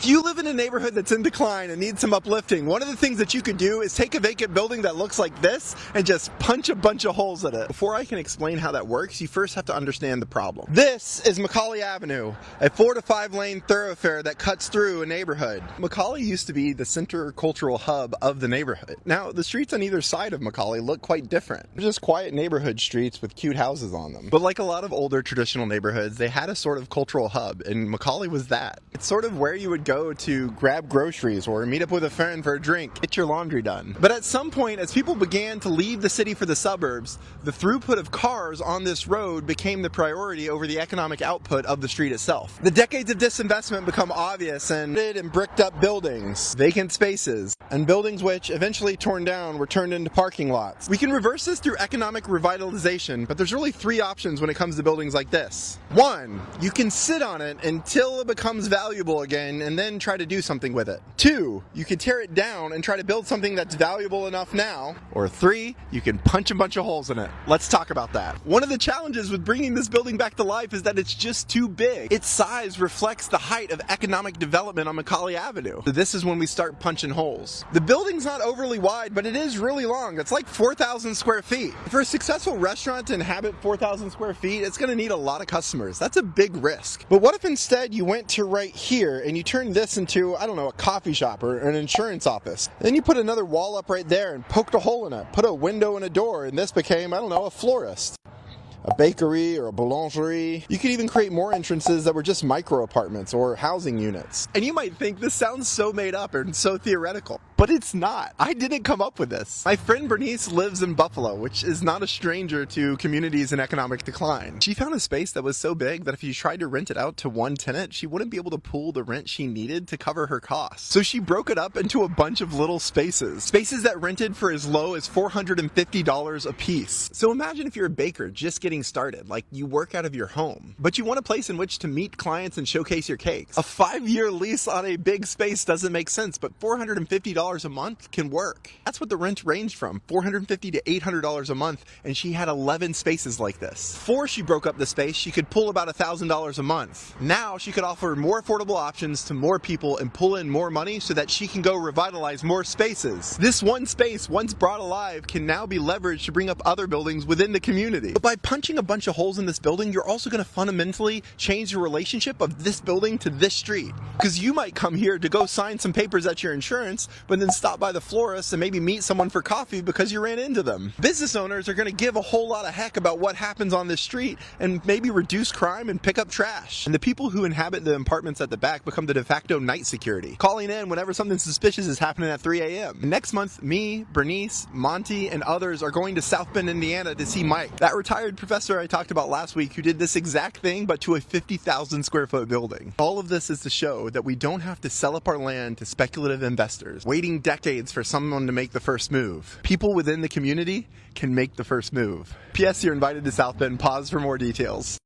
If you live in a neighborhood that's in decline and needs some uplifting, one of the things that you could do is take a vacant building that looks like this and just punch a bunch of holes in it. Before I can explain how that works, you first have to understand the problem. This is Macaulay Avenue, a 4 to 5 lane thoroughfare that cuts through a neighborhood. Macaulay used to be the center cultural hub of the neighborhood. Now, the streets on either side of Macaulay look quite different. They're just quiet neighborhood streets with cute houses on them. But like a lot of older traditional neighborhoods, they had a sort of cultural hub, and Macaulay was that. It's sort of where you would go to grab groceries or meet up with a friend for a drink, get your laundry done. But at some point, as people began to leave the city for the suburbs, the throughput of cars on this road became the priority over the economic output of the street itself. The decades of disinvestment become obvious and bricked up buildings, vacant spaces, and buildings which, eventually torn down, were turned into parking lots. We can reverse this through economic revitalization, but there's really 3 options when it comes to buildings like this. 1, you can sit on it until it becomes valuable again and then try to do something with it. 2, you can tear it down and try to build something that's valuable enough now. Or 3, you can punch a bunch of holes in it. Let's talk about that. One of the challenges with bringing this building back to life is that it's just too big. Its size reflects the height of economic development on Macaulay Avenue. So this is when we start punching holes. The building's not overly wide, but it is really long. It's like 4,000 square feet. For a successful restaurant to inhabit 4,000 square feet, it's gonna need a lot of customers. That's a big risk. But what if instead you went to right here and you turned this into, I don't know, a coffee shop or an insurance office? Then you put another wall up right there and poked a hole in it, put a window and a door, and this became, I don't know, a florist, a bakery or a boulangerie. You could even create more entrances that were just micro apartments or housing units. And you might think this sounds so made up and so theoretical, but it's not. I didn't come up with this. My friend Bernice lives in Buffalo, which is not a stranger to communities in economic decline. She found a space that was so big that if you tried to rent it out to one tenant, she wouldn't be able to pull the rent she needed to cover her costs. So she broke it up into a bunch of little spaces that rented for as low as $450 a piece. So imagine if you're a baker just getting started, like you work out of your home, but you want a place in which to meet clients and showcase your cakes. A 5-year lease on a big space doesn't make sense, but $450 a month can work. That's what the rent ranged from, $450 to $800 a month, and she had 11 spaces like this. Before she broke up the space, she could pull about $1,000 a month. Now she could offer more affordable options to more people and pull in more money so that she can go revitalize more spaces. This one space, once brought alive, can now be leveraged to bring up other buildings within the community. But by punching a bunch of holes in this building, you're also going to fundamentally change the relationship of this building to this street. Because you might come here to go sign some papers at your insurance, but then stop by the florist and maybe meet someone for coffee because you ran into them. Business owners are going to give a whole lot of heck about what happens on this street and maybe reduce crime and pick up trash. And the people who inhabit the apartments at the back become the de facto night security, calling in whenever something suspicious is happening at 3 a.m. Next month, me, Bernice, Monty, and others are going to South Bend, Indiana to see Mike, that retired professor I talked about last week who did this exact thing but to a 50,000 square foot building. All of this is to show that we don't have to sell up our land to speculative investors, waiting decades for someone to make the first move. People within the community can make the first move. P.S. You're invited to South Bend. Pause for more details.